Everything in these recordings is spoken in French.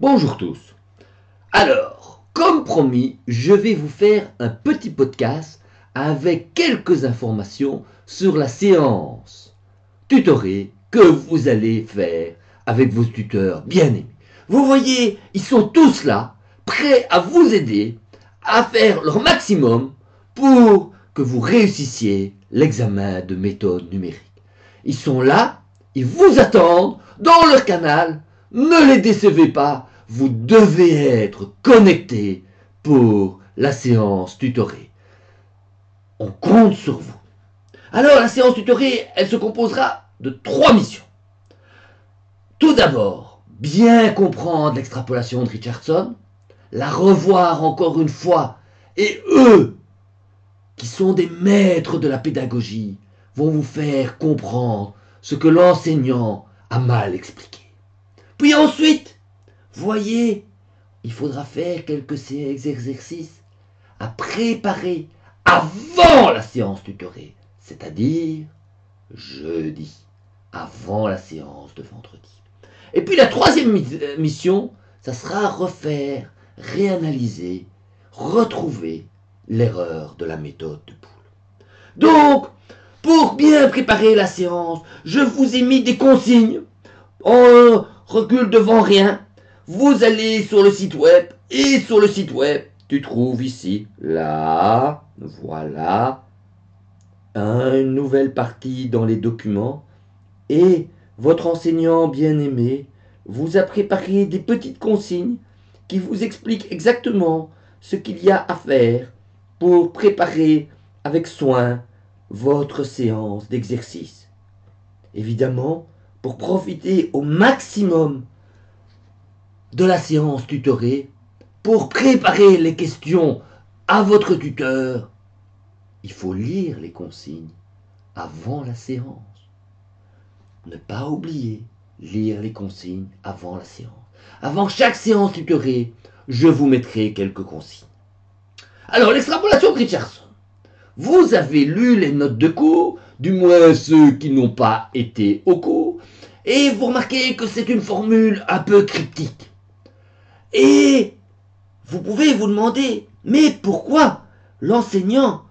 Bonjour tous. Alors, comme promis, je vais vous faire un petit podcast avec quelques informations sur la séance tutorée que vous allez faire avec vos tuteurs bien aimés. Vous voyez, ils sont tous là, prêts à vous aider à faire leur maximum pour que vous réussissiez l'examen de méthode numérique. Ils sont là, ils vous attendent dans leur canal. Ne les décevez pas, vous devez être connectés pour la séance tutorée. On compte sur vous. Alors la séance tutorée, elle se composera de 3 missions. Tout d'abord, bien comprendre l'extrapolation de Richardson, la revoir encore une fois, et eux, qui sont des maîtres de la pédagogie, vont vous faire comprendre ce que l'enseignant a mal expliqué. Puis ensuite, voyez, il faudra faire quelques exercices à préparer avant la séance tutorée, c'est-à-dire jeudi, avant la séance de vendredi. Et puis la troisième mission, ça sera refaire, réanalyser, retrouver l'erreur de la méthode de Poule. Donc, pour bien préparer la séance, je vous ai mis des consignes. On recule devant rien. Vous allez sur le site web et sur le site web, tu trouves ici, là, voilà, une nouvelle partie dans les documents et votre enseignant bien-aimé vous a préparé des petites consignes qui vous expliquent exactement ce qu'il y a à faire pour préparer avec soin votre séance d'exercice. Évidemment, pour profiter au maximum de la séance tutorée, pour préparer les questions à votre tuteur, il faut lire les consignes avant la séance. Ne pas oublier, lire les consignes avant la séance. Avant chaque séance tutorée, je vous mettrai quelques consignes. Alors, l'extrapolation de Richardson. Vous avez lu les notes de cours, du moins ceux qui n'ont pas été au cours, et vous remarquez que c'est une formule un peu cryptique. Et vous pouvez vous demander, mais pourquoi l'enseignant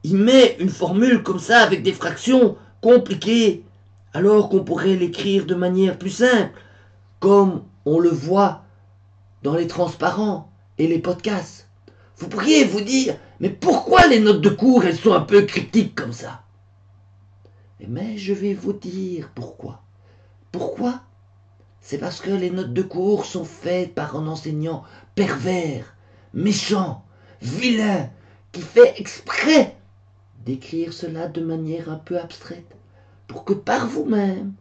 il met une formule comme ça avec des fractions compliquées alors qu'on pourrait l'écrire de manière plus simple, comme on le voit dans les transparents et les podcasts. Vous pourriez vous dire, mais pourquoi les notes de cours elles sont un peu cryptiques comme ça? Mais je vais vous dire pourquoi. Pourquoi? C'est parce que les notes de cours sont faites par un enseignant pervers, méchant, vilain, qui fait exprès d'écrire cela de manière un peu abstraite, pour que par vous-même,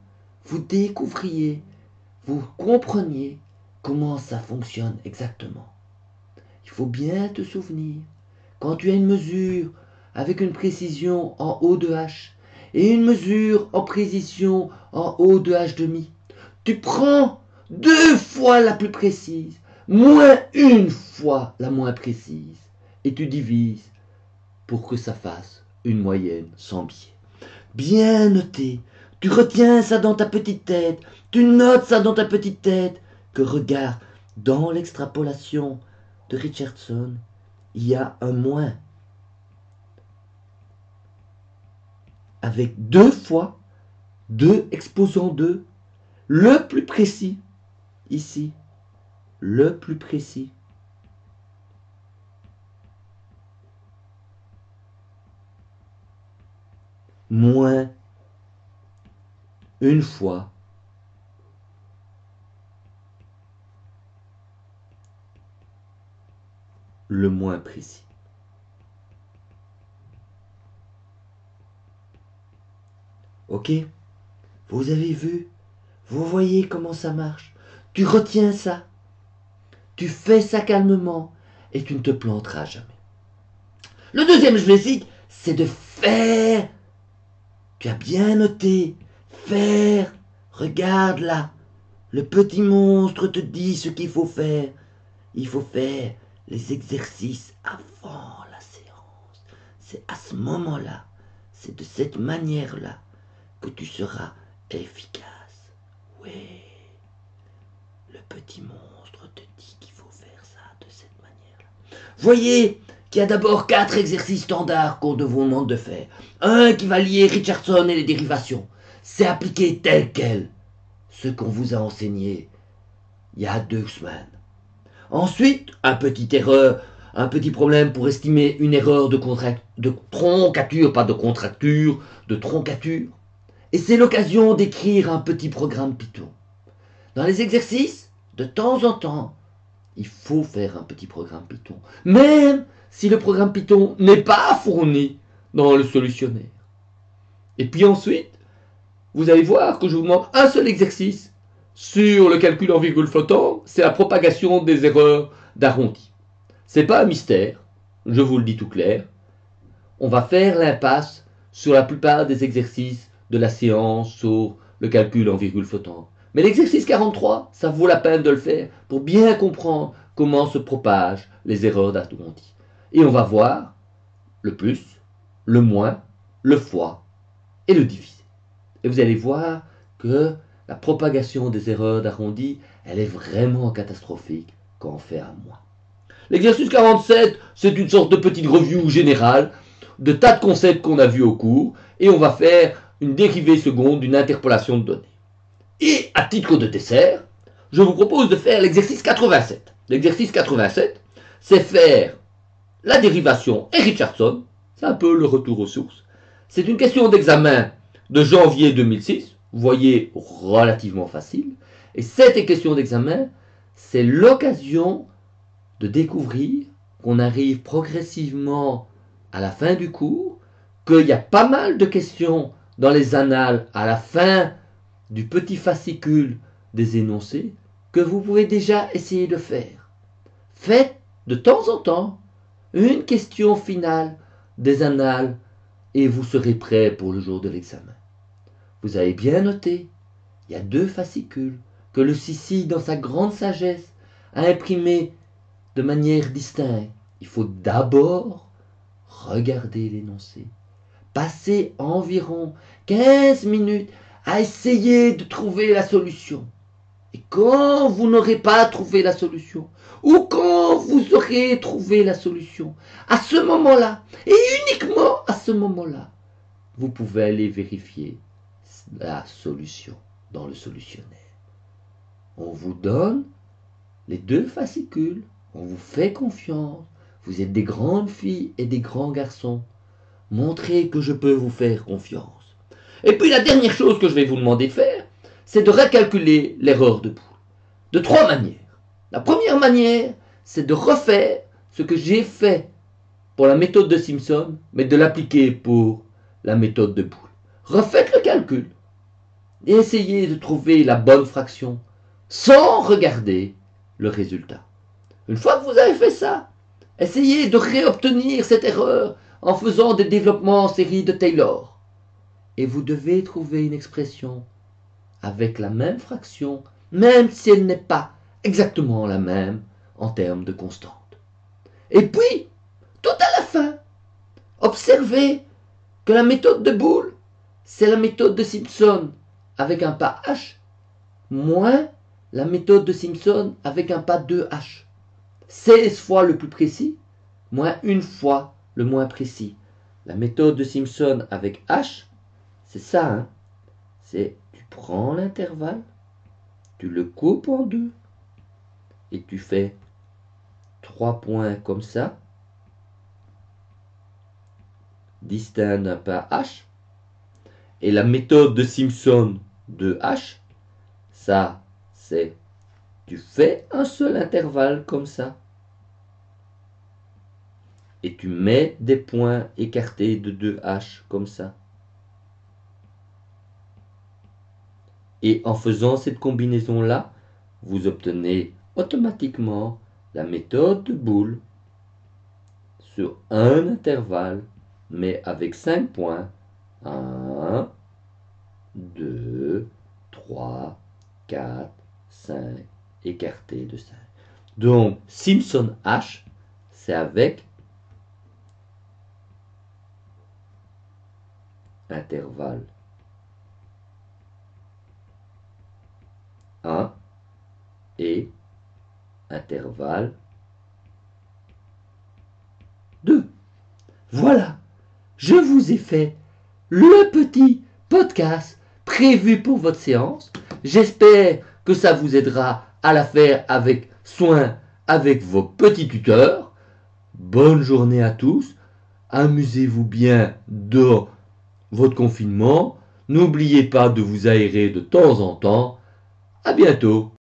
vous découvriez, vous compreniez comment ça fonctionne exactement. Il faut bien te souvenir, quand tu as une mesure avec une précision en haut de H et une mesure en précision en haut de H demi, tu prends 2 fois la plus précise, moins 1 fois la moins précise, et tu divises pour que ça fasse une moyenne sans biais. Bien noté, tu retiens ça dans ta petite tête, tu notes ça dans ta petite tête, que regarde, dans l'extrapolation de Richardson, il y a un moins. Avec 2 fois, 2 exposant 2, le plus précis, ici, le plus précis. Moins 1 fois le moins précis. Ok? Vous avez vu? Vous voyez comment ça marche? Tu retiens ça. Tu fais ça calmement et tu ne te planteras jamais. Le deuxième basique, c'est de faire. Tu as bien noté. Faire. Regarde là. Le petit monstre te dit ce qu'il faut faire. Il faut faire les exercices avant la séance. C'est à ce moment-là, c'est de cette manière-là que tu seras efficace. Oui. Le petit monstre te dit qu'il faut faire ça de cette manière-là. Voyez qu'il y a d'abord 4 exercices standards qu'on vous demande de faire. Un qui va lier Richardson et les dérivations. C'est appliquer tel quel ce qu'on vous a enseigné il y a 2 semaines. Ensuite, un petit problème pour estimer une erreur de troncature, pas de contracture, de troncature. Et c'est l'occasion d'écrire un petit programme Python. Dans les exercices, de temps en temps, il faut faire un petit programme Python, même si le programme Python n'est pas fourni dans le solutionnaire. Et puis ensuite, vous allez voir que je vous demande un seul exercice sur le calcul en virgule flottant, c'est la propagation des erreurs d'arrondi. C'est pas un mystère, je vous le dis tout clair. On va faire l'impasse sur la plupart des exercices de la séance sur le calcul en virgule flottante. Mais l'exercice 43, ça vaut la peine de le faire pour bien comprendre comment se propagent les erreurs d'arrondi. Et on va voir le plus, le moins, le fois et le divisé. Et vous allez voir que la propagation des erreurs d'arrondi, elle est vraiment catastrophique quand on fait à moins. L'exercice 47, c'est une sorte de petite review générale de tas de concepts qu'on a vus au cours, et on va faire une dérivée seconde d'une interpolation de données. Et à titre de dessert, je vous propose de faire l'exercice 87. L'exercice 87, c'est faire la dérivation et Richardson, c'est un peu le retour aux sources. C'est une question d'examen de janvier 2006, vous voyez, relativement facile. Et cette question d'examen, c'est l'occasion de découvrir qu'on arrive progressivement à la fin du cours, qu'il y a pas mal de questions dans les annales à la fin du petit fascicule des énoncés que vous pouvez déjà essayer de faire. Faites de temps en temps une question finale des annales et vous serez prêt pour le jour de l'examen. Vous avez bien noté, il y a 2 fascicules que le Sissi, dans sa grande sagesse, a imprimés de manière distincte. Il faut d'abord regarder l'énoncé, passer environ 15 minutes à essayer de trouver la solution. Et quand vous n'aurez pas trouvé la solution, ou quand vous aurez trouvé la solution, à ce moment-là, et uniquement à ce moment-là, vous pouvez aller vérifier la solution dans le solutionnaire. On vous donne les 2 fascicules, on vous fait confiance, vous êtes des grandes filles et des grands garçons. Montrez que je peux vous faire confiance. Et puis la dernière chose que je vais vous demander de faire, c'est de recalculer l'erreur de boule. De 3 manières. La première manière, c'est de refaire ce que j'ai fait pour la méthode de Simpson, mais de l'appliquer pour la méthode de boule. Refaites le calcul et essayez de trouver la bonne fraction sans regarder le résultat. Une fois que vous avez fait ça, essayez de réobtenir cette erreur en faisant des développements en série de Taylor. Et vous devez trouver une expression avec la même fraction, même si elle n'est pas exactement la même en termes de constante. Et puis, tout à la fin, observez que la méthode de Boole, c'est la méthode de Simpson avec un pas H, moins la méthode de Simpson avec un pas 2H. 16 fois le plus précis, moins une fois le moins précis. La méthode de Simpson avec H, c'est ça, hein? C'est tu prends l'intervalle, tu le coupes en 2 et tu fais 3 points comme ça, distincts d'un pas H. Et la méthode de Simpson de H, ça, c'est tu fais un seul intervalle comme ça et tu mets des points écartés de 2H comme ça. Et en faisant cette combinaison-là, vous obtenez automatiquement la méthode de Boole sur un intervalle, mais avec 5 points. 1, 2, 3, 4, 5, écarté de 5. Donc, Simpson H, c'est avec intervalle 1 et intervalle 2. Voilà, je vous ai fait le petit podcast prévu pour votre séance. J'espère que ça vous aidera à la faire avec soin avec vos petits tuteurs. Bonne journée à tous. Amusez-vous bien dans votre confinement. N'oubliez pas de vous aérer de temps en temps. À bientôt.